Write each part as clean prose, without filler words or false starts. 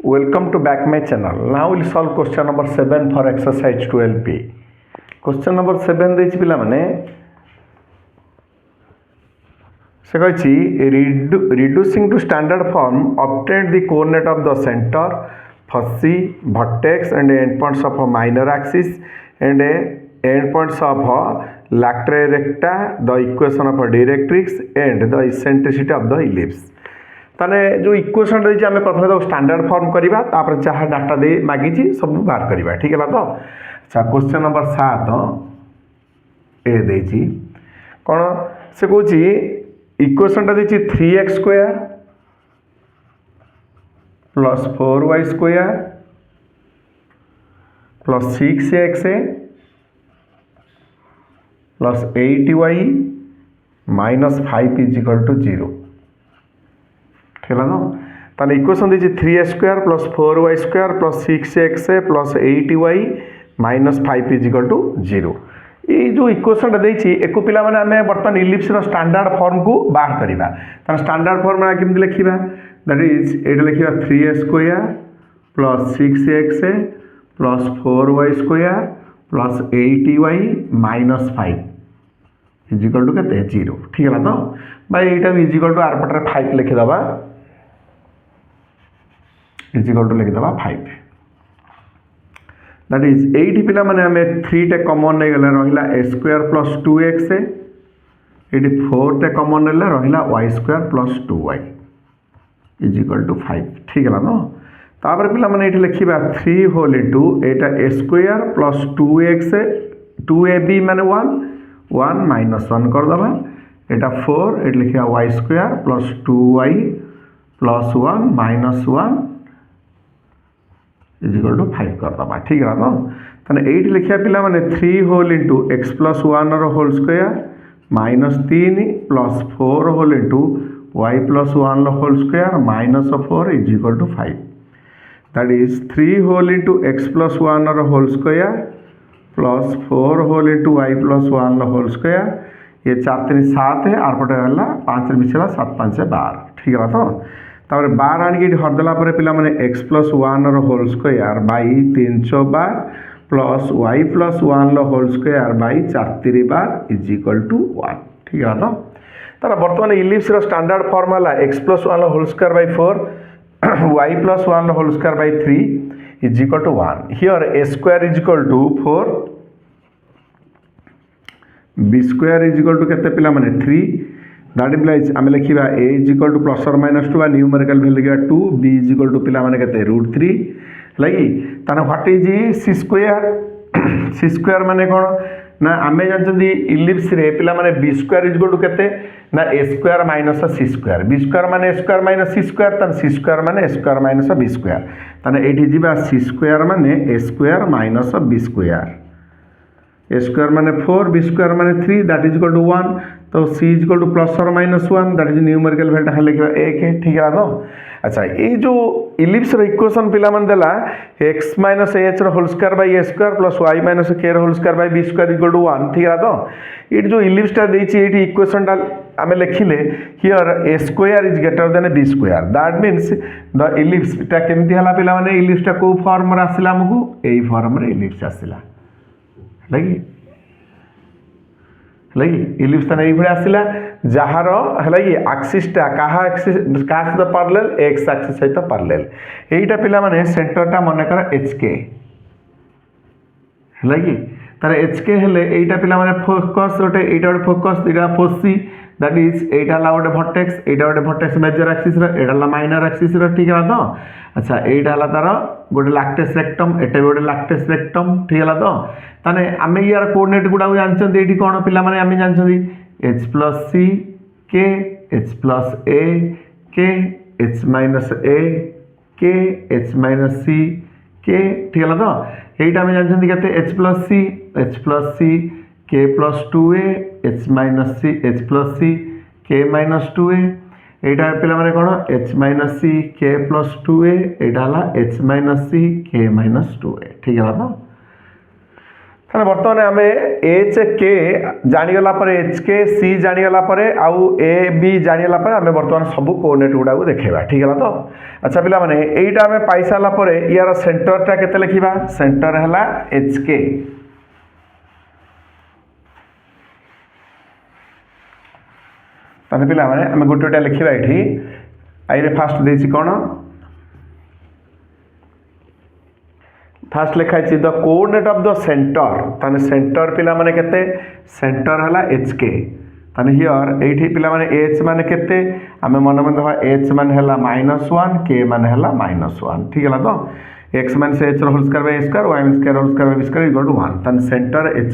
Welcome to back my channel. Now we'll solve question number 7 for exercise 12p. Question number 7 ଦେଇଛି ପିଲାମାନେ ସେ କହିଛି reducing to standard form obtain the coordinate of the center, foci, vertex and endpoints of a minor axis and endpoints of a lateral recta, the equation of a directrix and the eccentricity of the ellipse. ताने जो equation रही आम प्रथम तो standard form करवा तापर जहाँ data दे मागिची सब बाहर करवा ठीक है तो अच्छा क्वेश्चन नंबर 7 ए देची कौन से कौन इक्वेशन टा 3x square plus 4y square plus 6x plus 8y minus 5 is equal to 0 ठीक है ना ताने इक्वेशन दी 3x square plus 4y square plus 6x plus 8y minus 5 is equal to 0 ये जो इक्वेशन देछि एको पिला माने हमें बर्तमान इलिप्स रो स्टैंडर्ड फॉर्म को बाहर करबा ताने स्टैंडर्ड फॉर्म में केमि लिखिबा दैट इज एटा लिखिबा 3x square plus 6x plus 4y square plus 8y minus 5 is equal to केते 0 ठीक है ना तो भाई एटा इज इक्वल टू आर पटर 5 लिखि दबा इज इक्वल टू लिखि दबा 5 दैट इज 8 पिला माने हमें 3 टे कॉमन नै गला रहिला a square plus 2x eighty 4 टे कॉमन नै रहिला y square plus 2y is equal to 5 ठीक है ना तापर पिला माने एटी लिखिबा 3 होल इनटू एटा a square plus 2x 2ab माने 1 माइनस 1 कर दबा एटा 4 एट लिखिबा y square plus 2y plus 1 minus 1 is equal to 5 कर दबा ठीक है ना तने 8 लिखिया पिला माने 3 होल इनटू x प्लस 1 रो whole square minus 3 plus 4 whole into y plus 1 रो whole square minus 4 is equal to 5 that is 3 whole into x plus 1 रो whole square plus 4 whole into y plus 1 रो whole square ये 4 3 7 है are पटे हला 5 मिसला 7 5 12 ठीक है तो तापर 12 आनी के हरदेला परे पिला माने x प्लस 1 रो whole square by 312 plus y plus 1 रो whole square by 4 3 12 is equal to 1 ठीक है तो तारा वर्तमान इलिप्स रो स्टैंडर्ड फॉर्म हला x प्लस 1 रो whole square by 4 y plus 1 रो whole square by 3 is equal to 1 here a square is equal to 4 b square is equal to केते पिला माने 3 दैट इम्प्लाइज आम लिखा a is equal to plus और minus 2 numerical value लिखा 2 b is equal to पिला माने केते √3 लगी ताने व्हाट इज c स्क्वायर माने कोन ना आमे जानछंदी इलिप्स रे पिला माने b square is equal to केते ना a square minus c square b square माने a square minus c square ताने c स्क्वायर माने a square minus b square ताने एठी जिबा c स्क्वायर माने a square minus b square a square माने 4 b स्क्वायर माने 3 दैट इज इक्वल टू 1 तो c is equal to plus और minus 1 that is numerical value है लिखा 1 है ठीक है तो अच्छा ये जो इलिप्स रो इक्वेशन पिला मन देला x माइनस h रो whole square by a square plus y minus k रो whole square by b square equal to 1 ठीक है तो ये जो इलिप्स टा देछि एठी इक्वेशन टा हमें लिखिले here a square is greater than b square that means the ellipse टा केमती हला पिला माने इलिप्स टा को फॉर्म रे आसिला हमकु एई फॉर्म रे इलिप्स आसिला लगी इलिप्स ता नहीं आसला जार है आक्सीसटा क्या एक्सिस क्या सहित पैरेलल एक्स आक्सीस सहित पैरेलल एटा पिला माने सेंटरटा मन कर HK है कि तार HK हेले एटा पिला माने फोकस गोटे एटा गोटे focus Etah foci that is एटा ला गोटे वर्टेक्स एटा गोटे वर्टेक्स मेजर एक्सिस रो एटा ला माइनर एक्सिस रो ठीक है तो अच्छा एटा ला तार गोटे लैक्टेस रेक्टम एटा गोटे लैक्टेस रेक्टम ठीक है तो ताने आमे यार कोऑर्डिनेट गुडा जानछन एठी कोन पिला माने आमे जानछन h plus c k h plus a k h minus a k h minus c k ठीक है तो एटा आमे जानछन केते h plus c k plus 2a h minus c h plus c k minus 2a एटा पिला माने कोन h minus c k plus 2a एटा ला h minus c k minus 2a ठीक है तो ताने बर्तमान आम एच के जानीगला एच के सी जानीगला आउ ए बी जानीगला आम बर्तमान सब कोऑर्डिनेट गुड़ा देखा ठीक है तो। अच्छा पिला माने एटा आम पाई सारा यार सेंटरटा केते लिखिबा सेंटर है एच के ताने पिला माने आम गोटेटा लिखिबा एठी आई फास्ट देछि कोन फास्ट लिखाई the coordinate of the centre ताने सेंटर पिला माने केते सेंटर हला एच के ताने हियर एठी पिला माने एच माने केते आमे मन मन दवा एच माने हला -1 के माने हला -1 ठीक है तो x माने से h whole square by a square y square whole square by b square equal to 1 ताने सेंटर एच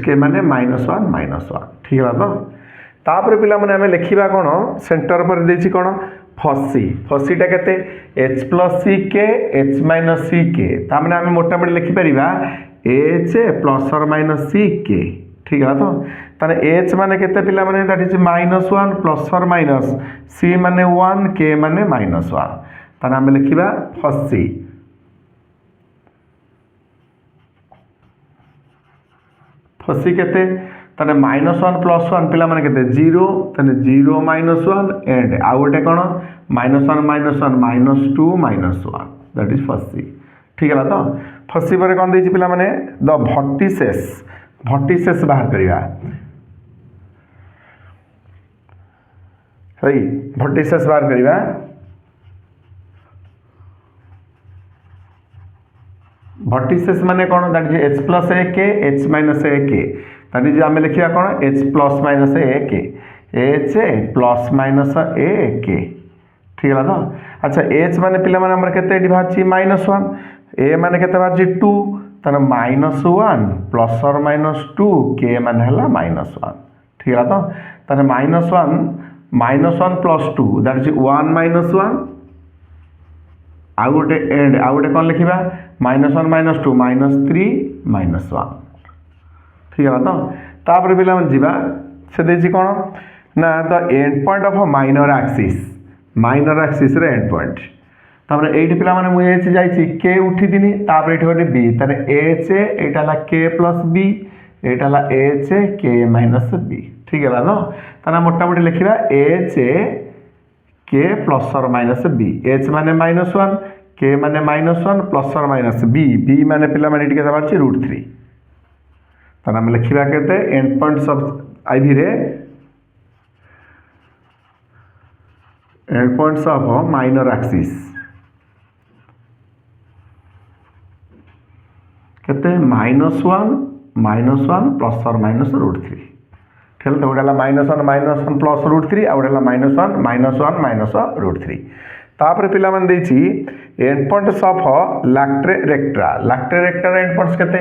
के माने -1 ठीक है तो तापर पिला माने आमे लिखिबा कोन सेंटर पर देछि कोन फसीटा केते h प्लस सी के h माइनस सी के तामने आमे मोटा मोटी लिखि परिबा h प्लस और माइनस सी के ठीक है तो ताने h माने केते पिला माने दैट इज -1 प्लस और माइनस c माने 1 k माने -1 ताने आमे लिखिबा फसी केते ताने -1 प्लस 1 पिला माने केते 0 ताने 0 -1 एंड आउ गोटे कोन -1 -2 -1 दैट इज फसी ठीक है तो फसी पर कोन देछि पिला माने द वर्टिसेस बाहर करिया सही वर्टिसेस बाहर करिया वर्टिसेस माने कोन that is h plus a k h minus a k that is आमे लिखिया कोन h plus minus a k h plus minus a k ठीक है तो। अच्छा h माने पिला माने हमर केते एडी बाहर छी -1 a माने केते बाहर छी 2 तने -1 प्लस और -2 k माने हला -1 ठीक है तो तने -1 प्लस 2 दैट इज 1 -1 आउ गोटे एंड आउ गोटे कौन लिखा -1 -2 -3 -1 ठीक है तो तापर पिला मन जीवा से देछि कोन ना the end point of a minor axis रे एंड पॉइंट तापर एठी पिला माने मु एच जाइछि के उठी दिनी तापर एठी होने बी तने एच एटा ला के प्लस बी एटा ला एच के माइनस बी ठीक है ना तना मोटा मोटी लिखिबा एच के प्लस और माइनस बी एच माने -1 के माने -1 प्लस और माइनस बी माने पिला माने टिके दबार छी √3 तना हम लिखिबा केते एंड पॉइंट्स ऑफ आईवी रे and points of minor axis केते -1 प्लस और माइनस √3 ठीक तो गोटे -1 प्लस √3 आ गोटे -1 √3 तापर पिला मन देछि end points of latera recta end points केते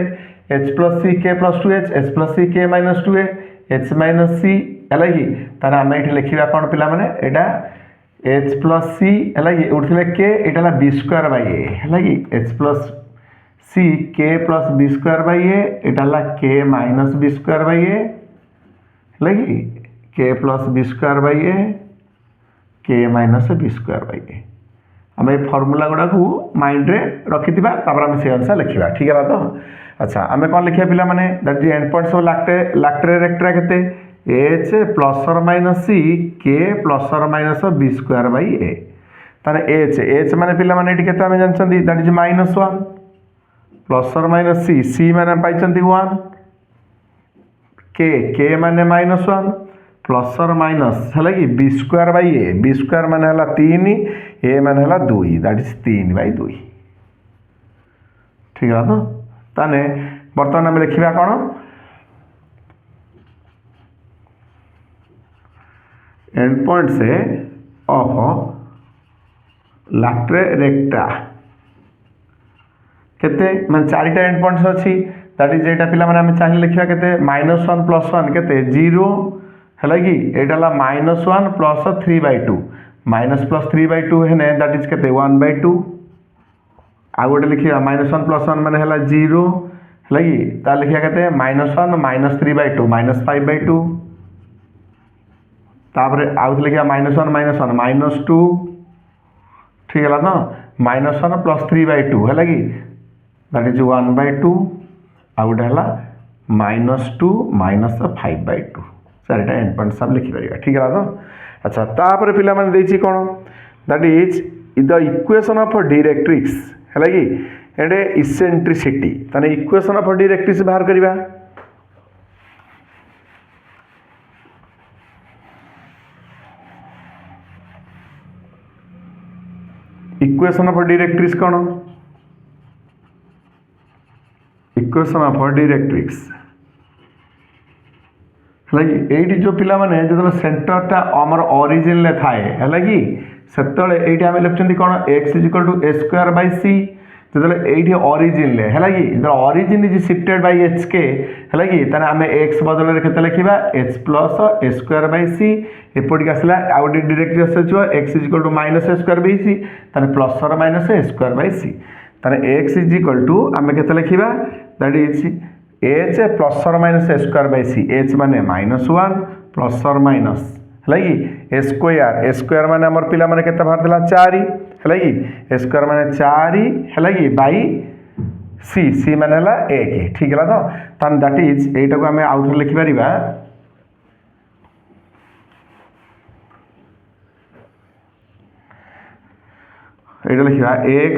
h plus c k plus 2h h plus c k minus 2a h minus c हला कि तार हम एठी लिखिबा कोन पिला माने एटा h प्लस c हला कि उठले k एटा ला b स्क्वायर बाय a हला कि h plus c k plus b square by a एटा ला k minus b square by a लगी k plus b square by a k minus B square by a आम ये formula गुड़ा को mind रे रखी आम से अनुसार लिखा ठीक है तो। अच्छा आम कौन लिखा पिला माने that is end points of latera recta केते एच प्लस और माइनस सी के प्लस और minus B square by a ताने एच माने पिला माने एटी केते आम जानछंती दैट इज -1 प्लस और माइनस सी माने पाइछंती 1 के माने -1 प्लस और माइनस है कि बी स्क्वायर बाई ए माने हला 3 ए माने हला 2 दैट इज 3/2 ठीक है तो ताने बर्तमान आम लिखा कौन and points of latera recta केते माने 4टा एंड पॉइंट्स अच्छी दैट इज एटा पिला माने हम चाहिए लिखा केते -1 प्लस 1 केते 0 हैला कि एटा ला -1 प्लस 3/2 माइनस प्लस 3/2 हेने दैट इज केते 1/2 आ गोटे लिखिया -1 प्लस 1 माने हला 0 हैला कि ता लिखिया केते -1 माइनस 3/2 माइनस 5/2 तापर आउ लिखिया -1 माइनस 2 ठीक है ना -1 प्लस 3/2 हैला कि दैट इज 1/2 आ गोटे है -2 माइनस 5/2 चारिटा एंड पॉइंट्स हम लिखिपर ठीक है तो। अच्छा तापर पिला माने देछि कोन that is the equation of directrix है कि एंड इसेंट्रिसिटी ताने इक्वेशन ऑफ डायरेक्ट्रिक्स बाहर करबा। इक्वेशन ऑफ डायरेक्ट्रिक्स कौन इक्वेशन ऑफ डायरेक्ट्रिक्स है कि जो पिला माने जो सेंटरटा आमर ओरिजिन थाए है कि से आम लिखुं कौन x = a²/c जो ये ओरिजिन है कि origin is shifted by H के है कि आम x बदल में के लिखा h + a²/c एपटिक आसला आउ गोटे डायरेक्ट्रिक्स आसो x = -a²/c प्लस और माइनस a²/c x आम के लिखा दैट इज h प्लस और माइनस a²/c h माने -1 प्लस और माइनस है कि a² माने आमर पिला माने केते बाहर देला 4 है कि a² माने 4 है कि बाई c माने हला 1 ठीक है तो दैट इज एटा को हमें आउट लिखि परिबा एटा लिखा x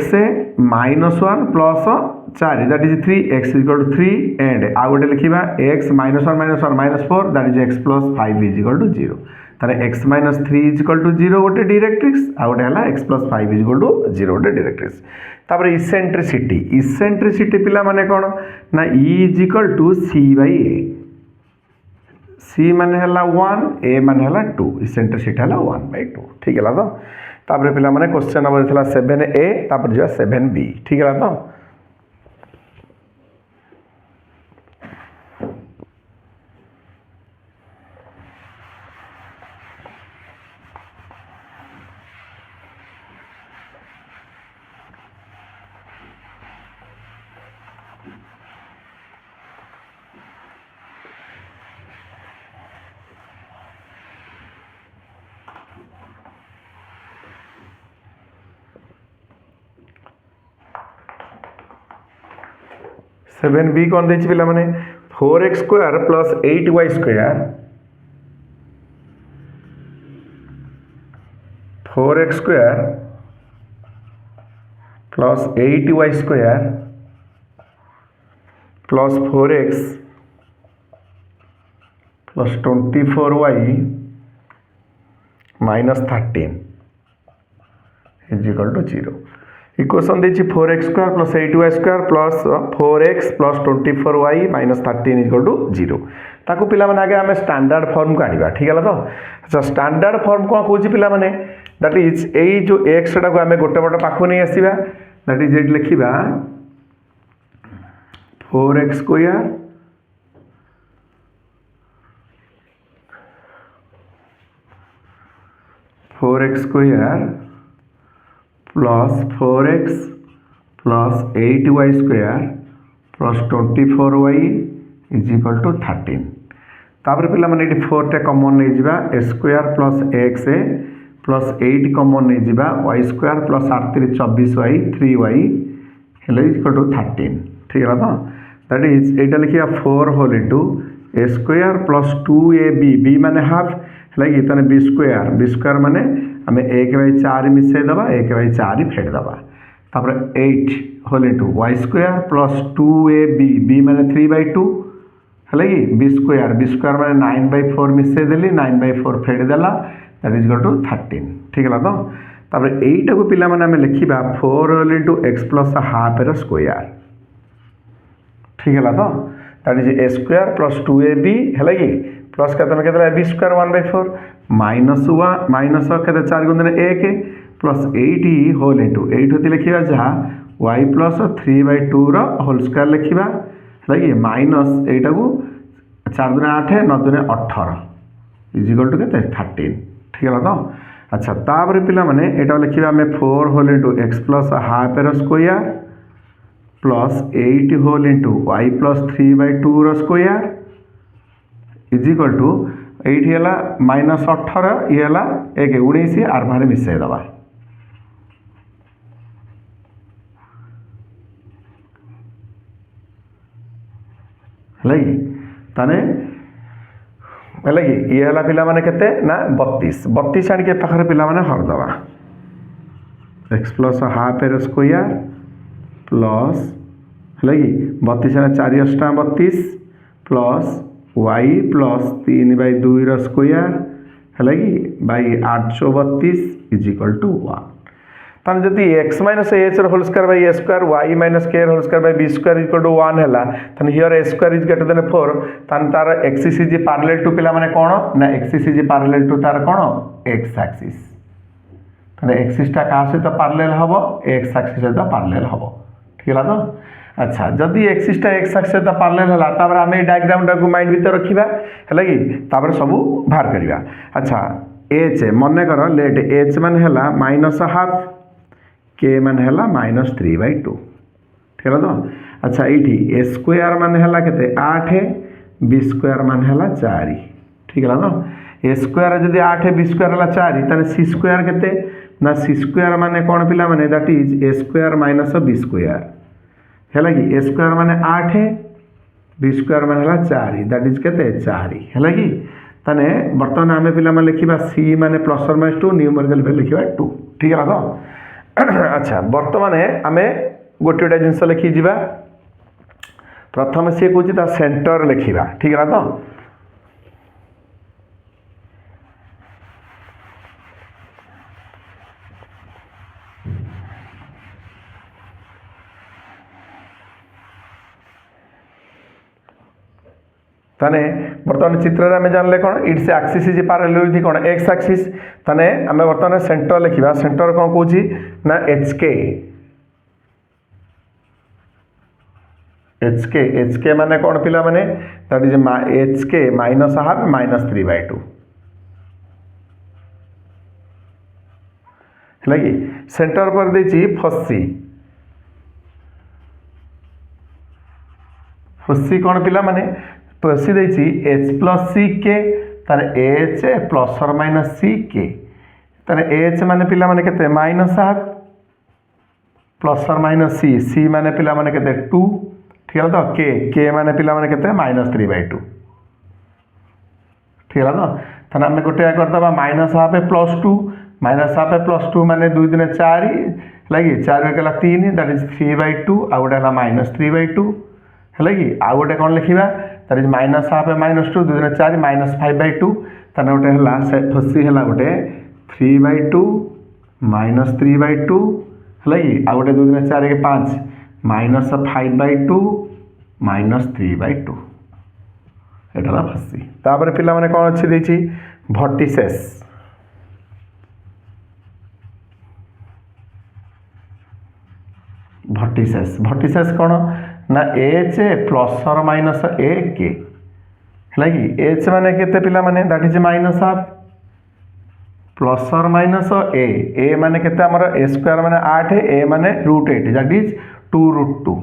-1 plus 4 that is 3 x = 3 and आ गोटे लिखा x -1 - 4 दैट इज x + 5 = 0 तारे x - 3 = 0 गोटे डायरेक्ट्रिक्स आ गोटे है x + 5 = 0 गोटे डायरेक्ट्रिक्स। तापर इसेंट्रिसिटी पिला माने कौन ना E = c/a c माने हला 1 a माने हला 2 इसेंट्रिसिटी हला 1/2 ठीक है तो। तापर पिला माने क्वेश्चन नंबर थला 7a तापर जो 7b ठीक है तो। 7b कौन देखिए पिला माने 4x² + 8y² 4x² + 8y² + 4x + 24y - 13 = 0 equation देखिए 4x² + 8y² + 4x + 24y - 13 = 0 ताको पिला माने आगे आम स्टैंडर्ड फॉर्म को आनिबा ठीक है तो। अच्छा स्टैंडर्ड फॉर्म कौन कहूँ पिला माने दैट इज यही जो x टा को आम गोटे पट पाखु नहीं आसवा दैट इज ये लिखा 4x² plus 4x plus 8y² plus 24y = 13 तापर पिला माने 4 टा कॉमन नहीं जिबा a² plus x plus 8 common नहीं जिबा y² plus 8 24y 3y हेले = 13 ठीक है तो। दैट इज एटा लिखिया 4 whole into a² plus 2ab b माने हाफ है कि तने b² माने आम 1/4 मिसई दबा 1/4 फेड दबा तापर 8 whole into y² plus 2ab b माने 3/2 है कि b² माने 9/4 मिसई देली 9/4 फेड देला दैट इज = 13 ठीक है तो। तापर एटा को पिला माने आम लिखिबा 4 होल इनटू x + हाफ रो स्क्वायर ठीक है तो that is a² plus 2ab है कि प्लस के b² 1/4 -1 माइनस के 4 × 1 प्लस 8 होल इनटू 8 होती लिखा जहाँ y + 3/2 होल स्क्वायर लिखा है कि माइनस एटा को 4 × 8 9 × 18 = के 13 ठीक है तो। अच्छा तापर पिला माने एटा लिखा आम 4 होल इनटू x + हाफ रो square plus 8 whole into y + 3/2 square = 8 है -18 ये है 1 19 आर बाहर मिसई दबा है कि ताने है कि ये है पिला माने केते ना 32 32 आनिके पाखरे पिला माने हरदवा x प्लस हाफ एर स्क्वायर प्लस है कि 32 4 अष्टा 32 प्लस y प्लस 3/2 स्क्वायर है कि बाई 832 इज इक्वल टू 1 तान जदि x minus h whole square by a square y minus k whole square by b square equal to 1 हैला तान here a square is greater than 4 तान तार axis is parallel to पिला माने कोन ना axis is parallel to तार कोन x axis तान axis ता का सहित पैरेलल हबो x एक्सिस सहित पैरेलल हबो ठीक है तो अच्छा जदि एक्सिस ता x एक्सिस सहित पैरेलल हला तापर हम ए डायग्राम टा को माइंड भीतर रखिबा हैला कि तापर सब बाहर करिवा अच्छा h मने कर लेट h मान हैला माइनस हाफ k मान हैला -3/2 ठीक है तो अच्छा ये a स्क्वायर मान हैला केते 8 b स्क्वायर मान हैला 4 ठीक है तो a स्क्वायर जदि 8 b स्क्वायर हैला 4 ताने c स्क्वायर केते ना c स्क्वायर माने कोन पिला माने that is a square minus b square हैला कि a स्क्वायर माने 8 b स्क्वायर माने हैला 4 दैट इज केते 4 हैला कि ताने वर्तमान आमे पिला माने लिखिबा c माने प्लस और माइनस 2 न्यूमेरिकल वैल्यू लिखिबा 2 ठीक है तो अच्छा बर्तमान आमे गोटे जिनस लिखी जा प्रथम सी कह सेंटर लिखा ठीक है तो ताने बर्तमान चित्र में जानले कौन it's axis is parallel with कौन एक्स एक्सिस ताने आमे बर्तमान सेंटर लिखिबा सेंटर कौन कहूची ना एच के माने कौन पिला माने दैट इज एच के माइनस हाफ -3/2 है कि सेंटर पर देची फसी कौन पिला माने फसी देची एच प्लस सी के तार एच प्लस और माइनस सी के तार एच माने पिला माने केते माइनस हाफ प्लस और माइनस सी सी माने पिला माने केते 2 ठीक है तो के माने पिला माने केते -3/2 ठीक है तो थाना हम गोटे करदबा माइनस हाफ प्लस 2 माने 2 दिन 4 लगी 4 एकला 3 दैट इज 3/2 आ गोटे हला -3/2 है कि आउ गोटे कौन लिखा दैट इज माइनस हाफ -2 2 दिन 4 -5/2 ताने गोटे हला फसी हला गोटे 3/2 -3/2 है कि आउ गोटे 2 दिन 4 के 5 -5/2 -3/2 एटा फसी तापर पिला माने कौन अच्छी देची भर्टिसेस कौन ना एच प्लस और माइनस ए के है कि एच माने केते पिला माने that is minus half plus और माइनस ए माने केते हमर ए स्क्वायर माने 8 ए माने √8 दैट इज 2√2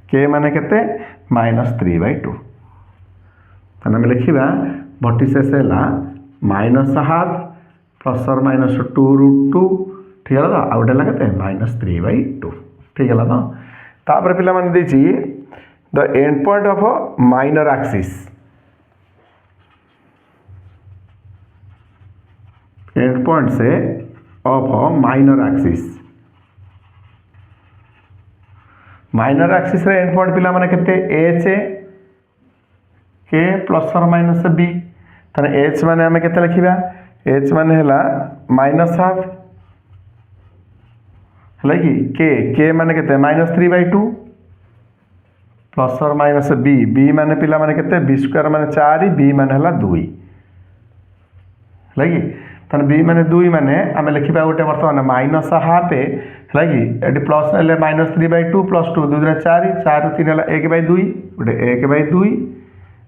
के माने केते -3/2 ताने हम लिखिबा भर्टिसेस हैला माइनस हाफ प्लस और माइनस 2√2 ठीक है तो आउट है केते -3/2 ठीक है तो तापर पिला माने देची the end point of minor axis end points of minor axis रे एंड पॉइंट पिला माने केते एच के प्लस और माइनस बी ताने एच माने हमें केते लिखिबा एच माने हैला माइनस हाफ है कि के माने केते -3/2 प्लस और माइनस बी माने पिला माने केते बी स्क्वायर माने 4 बी माने हला 2 है कि तने बी माने 2 माने आमे लिखिबा गोटे वर्तमान माइनस हाफ है कि एटी प्लस ले -3/2 प्लस 2 2 दिन 4 4 3 हला 1/2 गोटे 1/2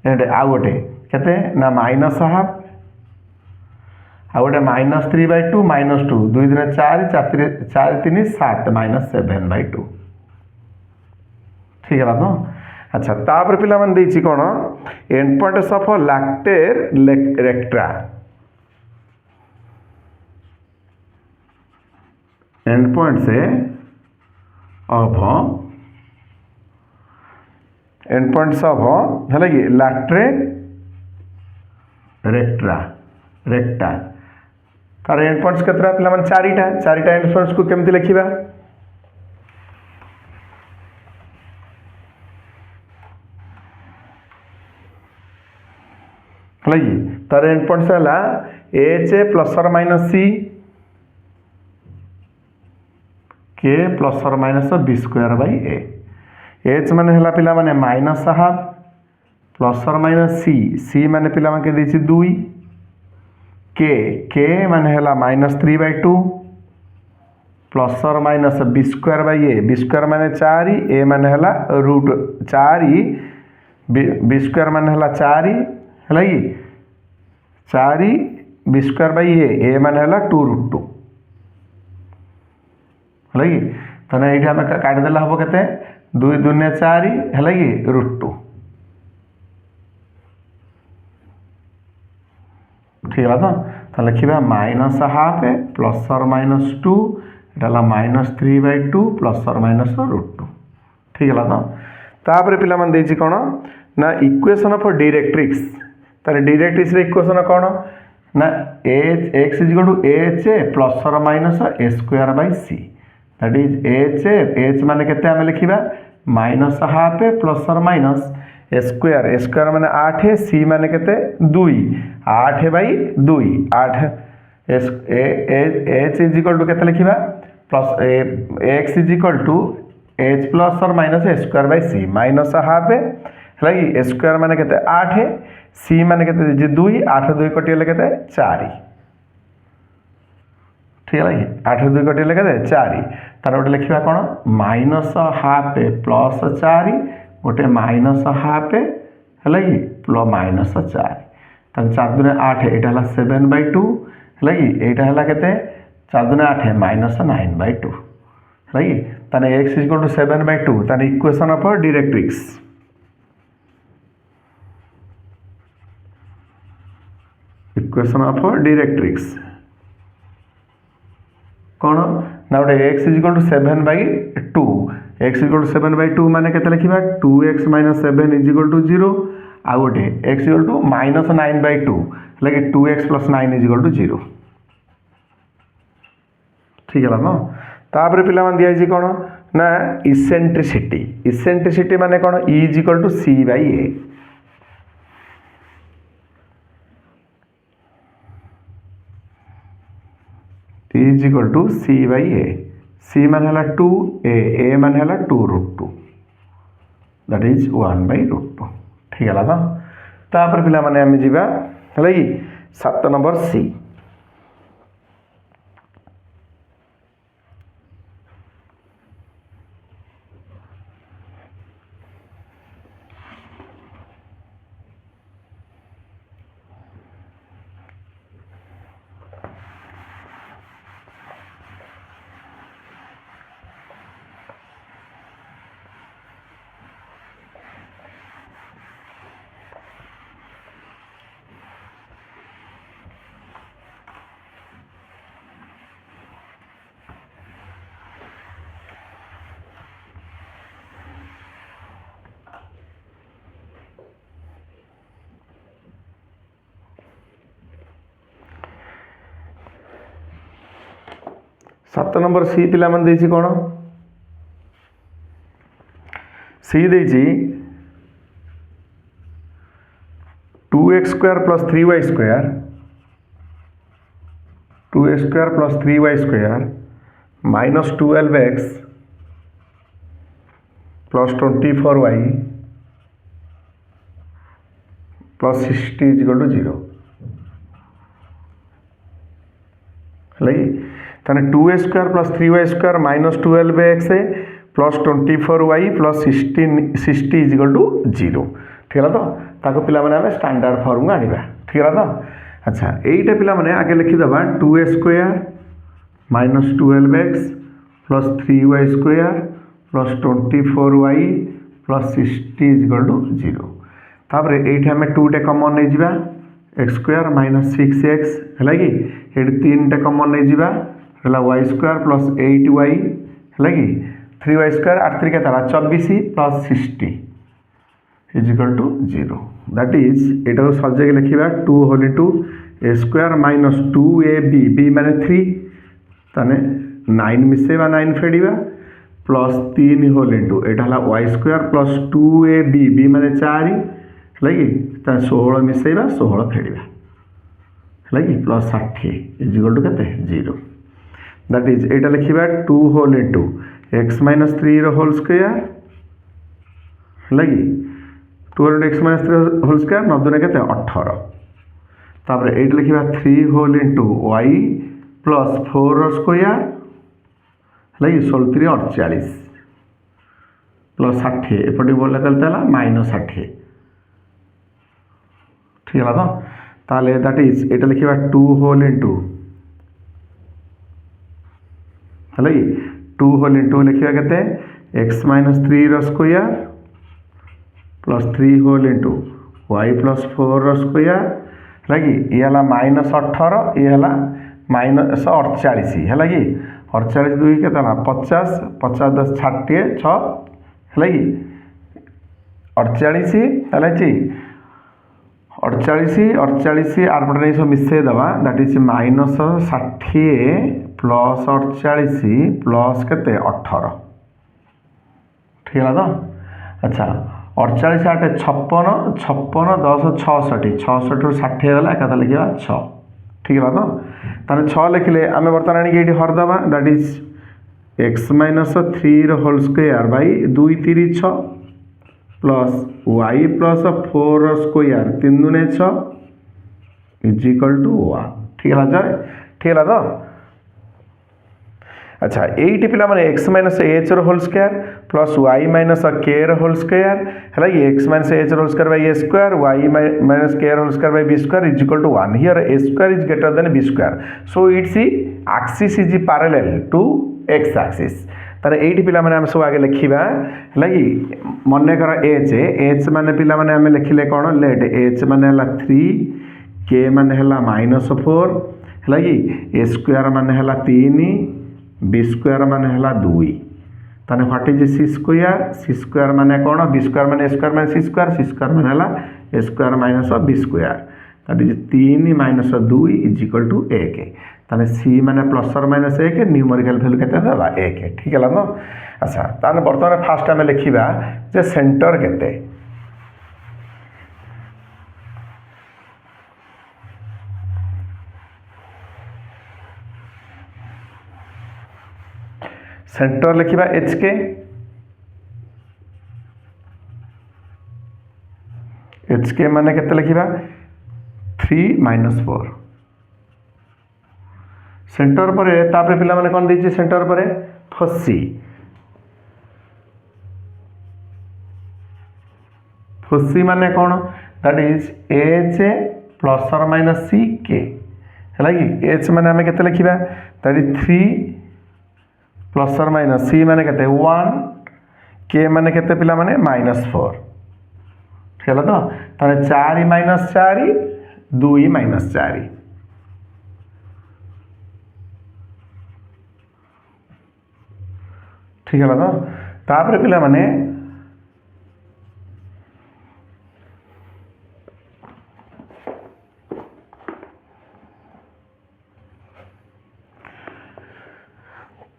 एंड आ गोटे केते ना माइनस हाफ आ गोटे -3/2 -2 2 दिन 4 4 3 7 -7/2 ठीक है तो अच्छा तापर पिला मन देछि कोन end points of latera recta end points of end points of है कि लैट्रे रेक्ट्रा रेक्टा तार एंड पॉइंट्स केतरा पिला माने चारिटा एंड पॉइंट्स को केमती लिखिबा है कि तार एंड पॉइंट्स है एच प्लस और माइनस सी के प्लस और minus B square by A H माने हला पिला माने माइनस हाफ प्लस और माइनस सी माने पिला माने देछि 2 के माने हला -3/2 प्लस और माइनस बी स्क्वायर माने 4 ए माने हला रूट 4 बी स्क्वायर माने हला 4 हला कि 4 बी स्क्वायर बाई ए माने हला 2√2 हला कि तने एठी हम काट देला हबो केते 2 दूने 4 हला कि √2 ठीक है तो लिखा माइनस हाफ प्लस और माइनस 2 एटा -3/2 प्लस और माइनस √2 ठीक है तो तापर पिला मन देछि कोन ना इक्वेशन ऑफ डायरेक्ट्रिक्स तार डायरेक्ट्रिक्स रे इक्वेशन कोन ना x h प्लस और minus a square by c that is h माने केते हम लिखिबा माइनस हाफ प्लस और माइनस स्क्वायर माने 8 सी माने केते 2 8/2 8 एच इज इक्वल टू केते लिखिबा plus x is equal to h plus और minus square by c minus half है कि स्क्वायर माने केते 8 सी माने केते जे 2 8 2 कटिले केते 4 ठीक है कि 8 2 कटिले केते 4 तार गोटे लिखिबा कोन माइनस हाफ प्लस 4 गोटे माइनस हाफ है कि प्लस माइनस 4 तब 4 दूने 8 यहाँ 7/2 है कि यहाँ के 4 दूने 8 -9/2 है कि ताने x इक्वल टू 7/2 ताने इक्वेशन ऑफ डायरेक्ट्रिक्स कौन ना गोटे x equal to 7/2 x equal to 7/2 माने केते लिखिबा 2x - 7 इज इक्वल टू 0 आ गोटे x इक्वल टू -9/2 लागे 2x + 9 इज इक्वल टू 0 ठीक है ना तापर पिला मन दिया जी कोन ना इसेंट्रिसिटी माने कोन E is equal to c/a E is equal to c/a c मान हला 2 a मान हला 2√2 दैट इज 1/√2 ठीक है ना तापर पिला माने हम जीवा हला कि 7 नंबर सी सात नंबर सी पिला मन देछि कोन सी देछि 2x² + 3y² 2x² + 3y² -12x + 24y + 60 = 0 है ताने 2x² + 3y² -12x + 24y + 60 = 0 ठीक है तो ताको पिला माने हमें स्टैंडर्ड फॉर्म आनिबा ठीक है तो अच्छा एटा पिला माने आगे लिखि दबा 2x² -12x + 3y² + 24y + 60 = 0 तापर एठी हमें 2 टे कॉमन नै जिबा x² - 6x है कि एठी 3 टे कॉमन नै जिबा हला y² + 8y है कि 3y² 8 3 के 24 + 60 is equal to 0 that is एटा सजेक लिखा 2 whole into A square minus 2ab b माने 3 ताने 9 मिसेबा 9 फेडिबा प्लस 3 होल इंटू एटा हला y square plus 2ab b माने 4 लगी ता 16 मिसेबा 16 फेडिबा लगी प्लस 60 इज इक्वल टू केते 0 दैट इज एटा लिखा 2 होल इंटू x माइनस 3 रो होल स्क्वायर लगी 2 x माइनस 3 होल स्क्वायर 9 दुने केते 18 तापर एट लिखा 3 होल इंटू y प्लस 4 रो स्क्वायर लगी 16 3 48 प्लस 60 एपटे बोलले कलता माइनस 60 ठीक है तो ताले दैट इज एटा लिखा 2 होल इंटू लगी 2 होल इंटू लिखा केते x माइनस 3 रो square plus 3 whole into y plus 4 रो स्क्वायर लगी ये हला माइनस 18 ये हला माइनस 48 है लगी 48 2 के 50 50 10 60 6 लगी 48 है जी 48 48 आरपटे नहीं सब मिसे दबा that is minus 60 plus 48 plus केते 18 ठीक है तो अच्छा 48 8 56 56 10 66 66 रू 60 गला एकाता लिखा 6 ठीक है तो ताने 6 लिखले आमे बर्तमान आनी एठी हरदबा दैट इज x माइनस 3 रो whole square by 2 3 6 plus y plus 4 रो स्क्वायर 3 दुने 6 इज इक्वल टू 1 ठीक है जाय ठीक है तो अच्छा एटी पिला माने x माइनस h रो whole square plus y minus k रो होल स्क्वायर है कि x माइनस h रो whole square by a square y minus k रो whole square by b square is equal to 1 here a square is greater than b square so its axis is parallel to x axis तारे एटी पिला माने हम सब आगे लिखिबा है कि मने कर h माने पिला माने हम लिखिले कोन लेट h माने हला 3 k माने हला -4 है कि a स्क्वायर माने हला 3 बी स्क्वायर माने हला 2 ताने व्हाट इज सी स्क्वायर माने कोन बी स्क्वायर माने स्क्वायर माने सी स्क्वायर माने हला a square minus B square that is 3 minus 2 is equal to 1 ताने सी माने प्लस और माइनस 1 न्यूमेरिकल वैल्यू केते देबा 1 ठीक है ना अच्छा ताने वर्तमान फास्ट हम लिखिबा जे सेंटर केते सेंटर लिखा एच के माने केते लिखा 3 माइनस 4 सेंटर पर तापर पिला माने कोन देछि सेंटर पर फसी फसी माने कोन दैट इज एच प्लस और माइनस सी के है कि एच माने हमें केते लिखा दैट इज 3 प्लस और माइनस सी माने केते 1 के माने केते पिला माने -4 ठीक है तो ताने 4 माइनस 4 2 माइनस 4 ठीक है तो तापर पिला माने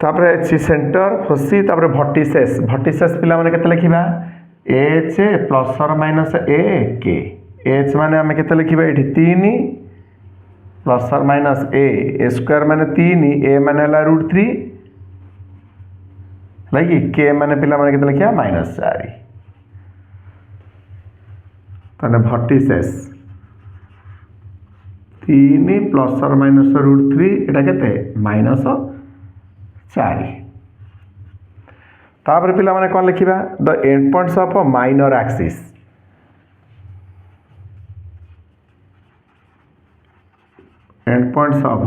तापर सी सेंटर फसी तापर भर्टिसेस पिला माने केते लिखिबा एच प्लस और माइनस ए के एच माने हमें केते लिखिबा एठी 3 प्लस और माइनस ए स्क्वायर माने 3 ए माने हला √3 लगी के माने पिला माने केते लिखिया -4 ताने भर्टिसेस 3 प्लस और माइनस √3 एटा केते -4 तापर पिला माने कोन लिखिबा the end points of minor axis end points of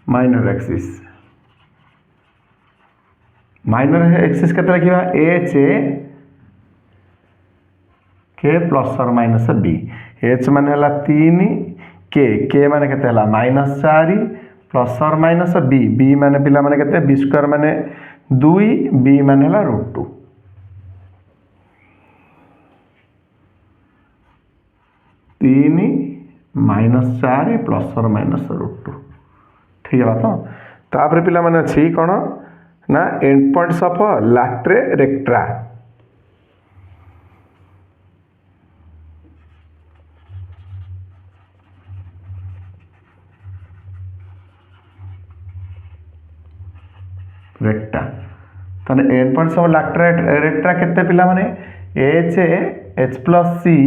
minor axis केते लिखिबा एच के प्लस और माइनस बी एच माने हला 3 के माने केते हला -4 प्लस और माइनस बी माने पिला माने केते बी स्क्वायर माने 2 बी माने हला √2 3 -4 +/- ठीक है तो तापर पिला माने अछि कोन ना end points of लैक्ट्रे rectum recta तने एंड पॉइंट्स ऑफ लैक्ट्रे रेक्ट्रा केते पिला माने H H plus C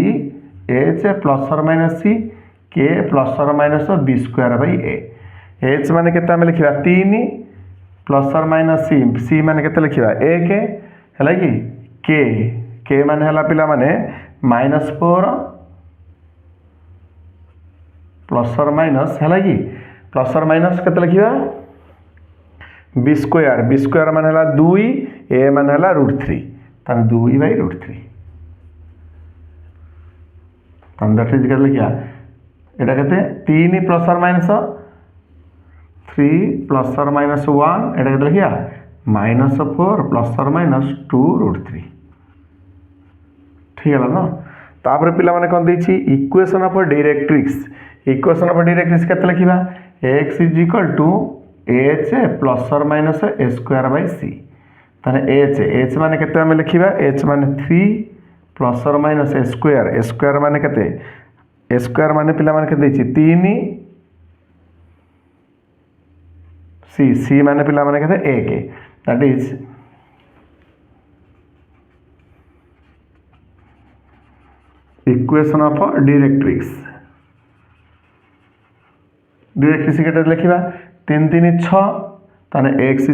H +/- C K +/- b² ए एच माने केते हम लिखिबा 3 +/- सी सी माने केते लिखिबा 1 हैला कि के माने हला पिला माने -4 +/- हैला कि + केते लिखिबा b² माने हला 2 ए माने हला √3 तने 2/√3 तने दैट इज केते लिखिया एटा केते 3 +/- 3 +/- 1 एटा केते लिखिया -4 +/- 2√3 ठीक है ना तापर पिला माने कोन दैछि इक्वेशन ऑफ डायरेक्ट्रिक्स केते लिखिबा x = h +/- a²/c तने h माने केते हम लिखिबा h माने 3 +/- a² माने केते a² माने पिला माने केते दैछि 3 c माने पिला माने केते 1 that is equation of directrix केते लिखिबा 3 3 6 तने x =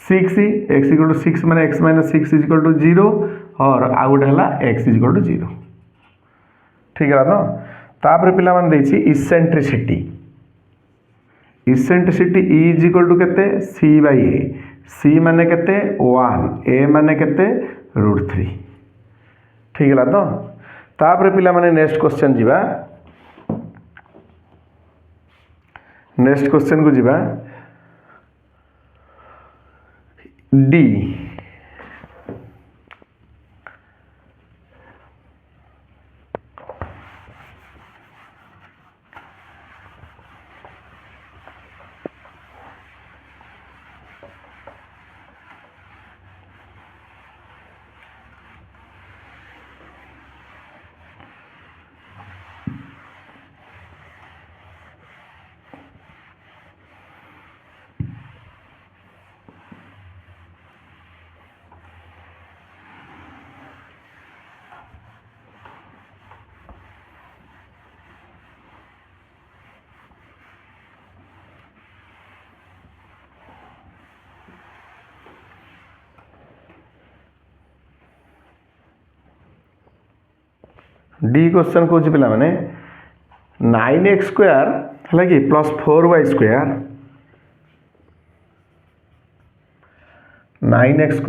6 x = 6 माने x - 6 = 0 और आ गुटे हला x = 0 ठीक है ना तापर पिला माने दैछि इसेंट्रिसिटी E = केते c/a c माने केते 1 a माने केते √3 ठीक है तो तापर पिला माने नेक्स्ट क्वेश्चन जीवा नेक्स्ट क्वेश्चन को जीवा डी क्वेश्चन कौन पिला माने 9x² है कि +4y² 9x²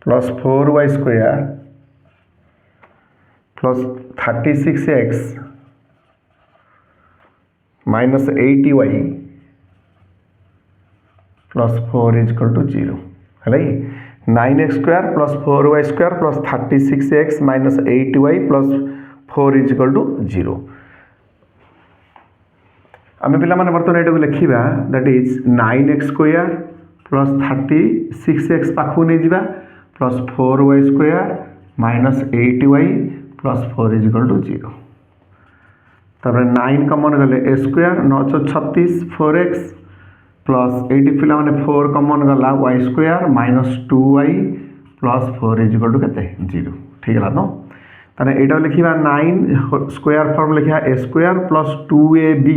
+4y² +36x - 80y +4 = 0 है कि 9x² +4y² +36x - 80y +4 = 0 आम पिला माने बर्तमान एटा लिखिबा दैट इज 9x² +36x पाखु नहीं जिबा +4y² - 80y +4 = 0 तापर 9 कॉमन गले a² 9 × 36 4x +80 पिला माने 4 कॉमन गला y² - 2y +4 = केते 0 ठीक है ना तने एटा लिखिबा 9 स्क्वायर फॉर्म लिखिया a² + 2ab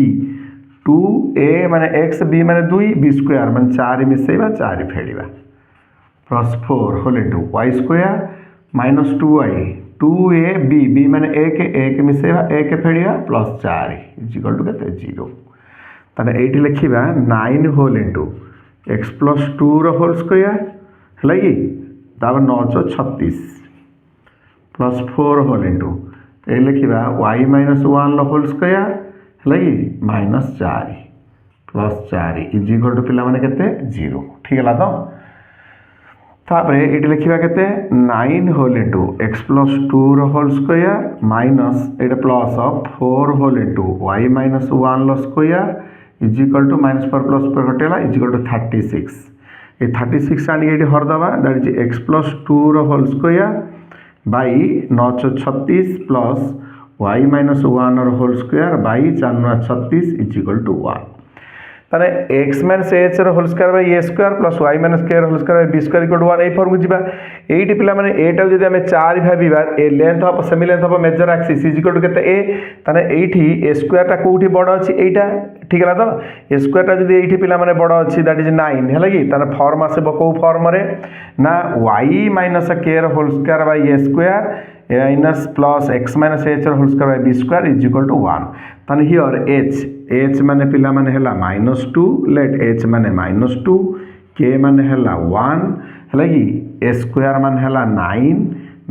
2a माने x b माने 2 b² माने 4 मिसेबा 4 फेडिबा +4 whole into y² - 2y 2a b माने 1 मिसेबा 1 फेडिबा +4 = केते 0 तने एटी लिखिबा 9 होल इनटू x + 2 रो होल स्क्वायर है कि तापर 9 × 36 +4 होल इनटू ए लिखिबा y - 1 रो होल स्क्वायर है कि -4 +4 = पिला माने केते 0 ठीक है तो तापरे ये लिखा के 9 whole into x plus 2 whole square minus ये plus 4 whole into y minus 1 square is equal to minus 4 plus 4 कटेगा इज इक्वल टू 36 ये 36 आनी ये हरदबा that is x plus 2 whole square by 9 36 plus y minus 1 whole square by 4 9 36 is equal to 1 ताने x minus H whole square by A square plus y minus के whole square by B square equal to 1 ए form को जीवा एटी पिला माने एटा जदि हमें 4 भाबिबा ए length of semi length of major axis is equal to केते ए ताने एठी ए स्क्वायर टा कोठी बड़ अछि एटा ठीक है तो ए स्क्वायर टा जदि एठी पिला माने बड़ अछि दैट इज 9 हैला कि ताने फॉर्म आसे को फॉर्म रे ना वाई माइनस के whole square by A square minus plus X minus H whole square by B square is equal to 1 ताने हियर एच माने पिला माने हैला -2 लेट एच माने -2 के माने हैला 1 हैला कि ए स्क्वायर माने हैला 9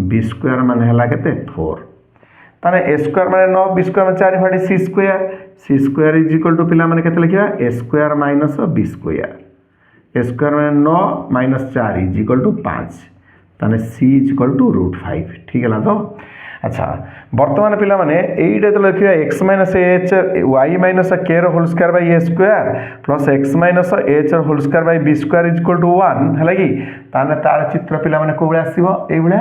बी स्क्वायर माने हैला केते 4 ताने ए स्क्वायर माने 9 बी स्क्वायर माने 4 फाडी सी स्क्वायर इज इक्वल टू पिला माने केते लिखिया ए स्क्वायर माइनस बी स्क्वायर ए स्क्वायर माने 9 माइनस 4 इज इक्वल टू 5 ताने सी इज इक्वल टू √5 ठीक है तो अच्छा वर्तमान पिला माने एटा तो लिखिया x minus h y minus के whole square by A square plus x minus H whole square by B square is equal to 1 हैला कि ताने तार चित्र पिला माने को बळे आसीबो एई बळे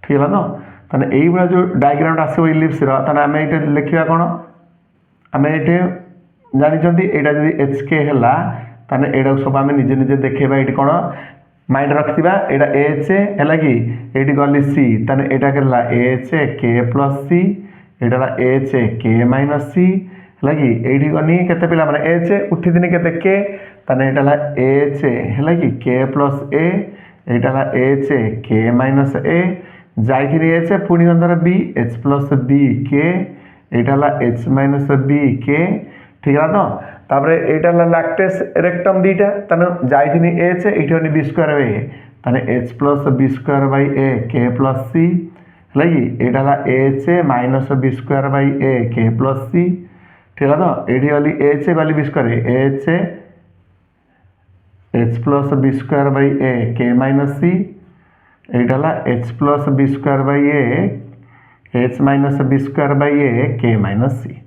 ठीक है तो ताने एई बळे जो डायग्राम आसीबो इलिप्स रो ताने हमें एटा लिखिया कोन हमें एटे जानि जंती एटा जदी hk हैला ताने एडा सब हमें निजे निजे देखेबा एटी कोन माइंड रखा एटा एच है कि ये गली सी ताने एटा करला एच के प्लस सी एटा एच के माइनस सी है कि ये गनी केते पिला माने एच उठी दिनी केते के ताने एटा एच है कि के प्लस ए एटा एच के माइनस ए जाइथिनी एच पुणी अंदर बी एच प्लस बी के एटा एच माइनस बी के ठीक है तो तापरे एटा लैक्टेस रेक्टम दीटा ताने जाइथिनी एच एठी बी स्क्वायर ए ताने h plus b square by a k plus c है कि एटा h minus B square by a k plus सी ठीक है तो एठी गली एच गली b square h plus b square by a k minus c एटा h plus b square by A h minus B square by a k minus सी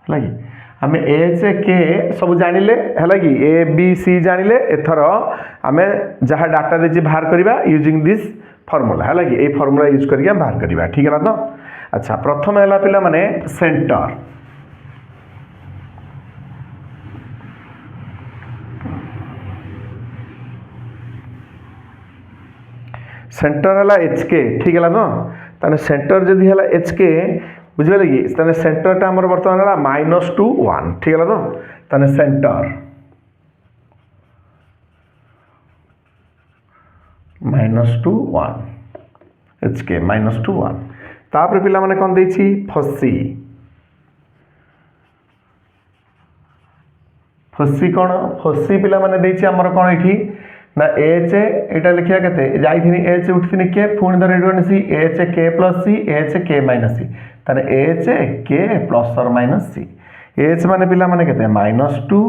है आम H के सब जानिले है कि ए बी सी जानिले एथर आम जहाँ डाटा देछि बाहर करबा यूजिंग दिस फॉर्मूला है कि ए फॉर्मूला यूज करके बाहर करबा ठीक है तो अच्छा प्रथम है पिला माने सेंटर सेंटर है एच के ठीक है तो ताने सेंटर जदि है एच के बुझे कि ताने सेंटरटा आमर बर्तमान है -2 1 ठीक है तो ताने सेंटर -2 1 एच के -2 1 तापर पिला माने कोन देछि फसी पिला माने देछि आमर कोन एठी ना एच एटा लिखिया केते जाइथिनी एच उठथिनी के पुणी धर Edwan C H k plus C H के माइनस सी ताने एच के प्लस और माइनस सी एच माने पिला माने केते -2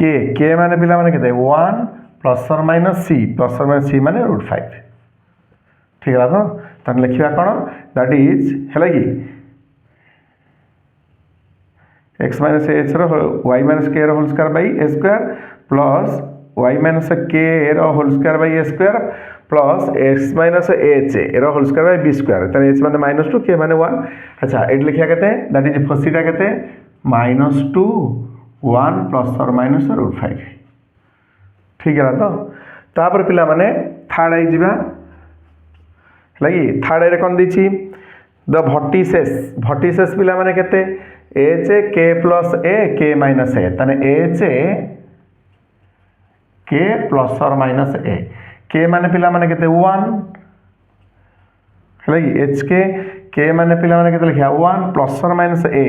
के माने पिला माने केते 1 प्लस और माइनस सी माने √5 ठीक है तो ताने लिखिया कोन दैट इज हैला कि x माइनस एच रो y माइनस के रो whole square by A square plus y minus k रो whole square by A square plus x minus h रो whole square by B square ताने h माने -2 k माने 1 अच्छा eight लिखिया केते दैट इज फसीटा केते -2 1 प्लस और माइनस √5 ठीक है तो तापर पिला माने थर्ड आई जिबा लगी थर्ड रे कोन दिछि द वर्टिसेस पिला माने केते एच के प्लस ए के माइनस ए ताने एच के प्लस और माइनस ए के माने पिला माने केते 1 है कि एच के माने पिला माने केते लिखा 1 प्लस और माइनस ए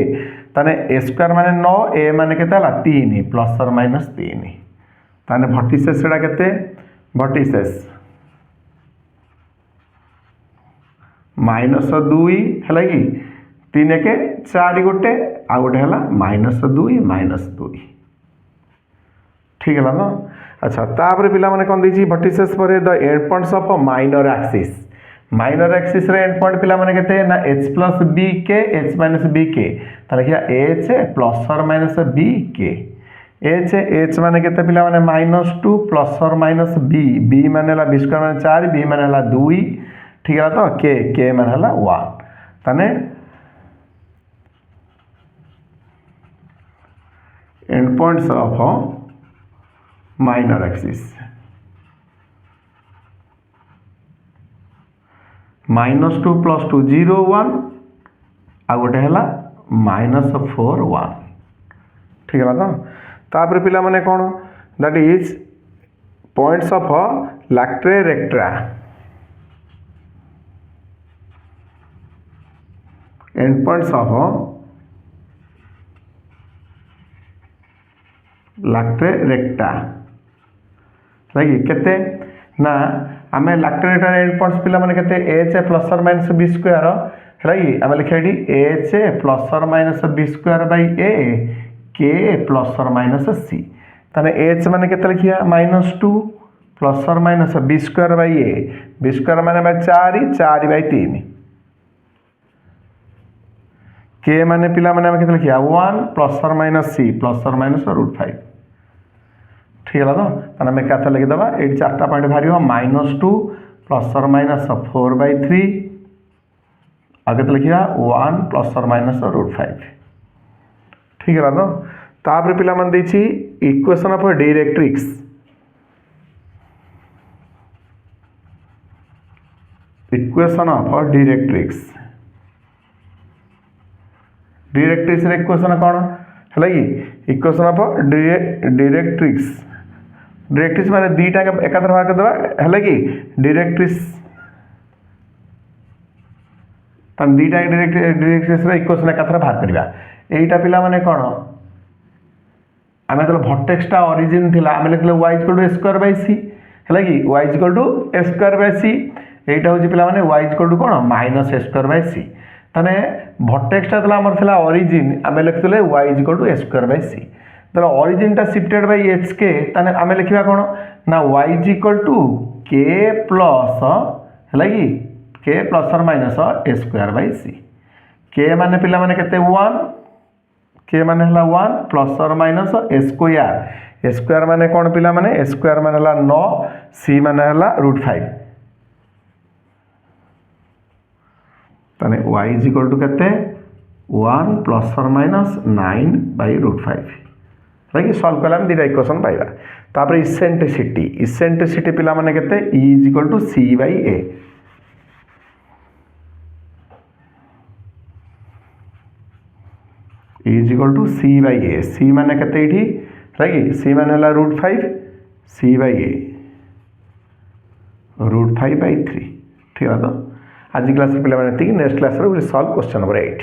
ताने ए स्क्वायर माने 9 ए माने केते हला 3 प्लस और माइनस 3 ताने वर्टिसेस सेडा केते वर्टिसेस -2 है कि तीन एक चार गोटे आ गोटे है -2 ठीक है ना। अच्छा तापर पिला माने कौन दीजिए वर्टिसेस पर the end points of minor axis रे एंड पॉइंट पिला माने केते ना h प्लस b के h माइनस b के ताले क्या h प्लस और माइनस b के h माने केते पिला माने -2 प्लस और माइनस b माने ला b स्क्वायर माने 4 b माने ला 2 ठीक है तो k माने ला 1 ताने and points of minor axis -2 plus 2 0 1 आ गोटे है -4 1 ठीक है तो तापर पिला माने कौन that is points of लैक्ट्रे recta end points of latera recta लगी केते ना आमे लैक्ट्रे रेक्टा एंड पॉइंट्स पिला माने केते h प्लस और माइनस b स्क्वायर लगी आमे लिखा डी h प्लस और minus b square by a k plus और माइनस c ताने h माने केते लिखिया -2 प्लस और minus b square by a b square माने बाय 4 बाय 3 k माने पिला माने आमे केते लिखिया 1 प्लस और माइनस c प्लस और माइनस √5 ठीक है तो आम क्या लिखिद ये चार्टा पॉइंट बाहर -2 प्लस और माइनस 4/3 आगे तो लिखा 1 प्लस और माइनस √5 ठीक है तो तापर पिला मन देछि इक्वेशन ऑफ डायरेक्ट्रिक्स इक्वेशन कौन है इक्वेशन ऑफ डायरेक्ट्रिक्स माने दीटा एकाथर बाहर करदेवा है कि डायरेक्ट्रिक्स दीटा डायरेक्ट्रिक्स इक्वेशन एकाथर बाहर करवा एटा पिला माने कौन आम जो भर्टेक्सटा ओरिजिन थिला आम लिखले y = a square by c है कि y = a square by c एटा होची पिला माने y = कौन -a स्क्वायर बाय c ताने भर्टेक्सटा तला हमर थिला ओरिजिन आम लिखले y = a square by c तो ओरिजिन टा शिफ्टेड बाय h के ताने आम लिखिबा कोन ना y = k प्लस है कि k प्लस और minus a square by c k माने पिला माने केते 1 k माने हला 1 प्लस और माइनस a स्क्वायर माने कोन पिला माने a स्क्वायर माने हला 9 c माने हला √5 ताने y = केते 1 प्लस और माइनस 9/√5 कि सॉल्व कला दीटा इक्वेशन पाइबा तापर इसेंट्रिसिटी पिला माने केते E = c/a E = c/a c माने केते इठी कि c माने हला √5 c/a √5/3 ठीक है तो आज क्लास पिला माने नेक्स्ट क्लास रे विल सॉल्व क्वेश्चन नंबर 8।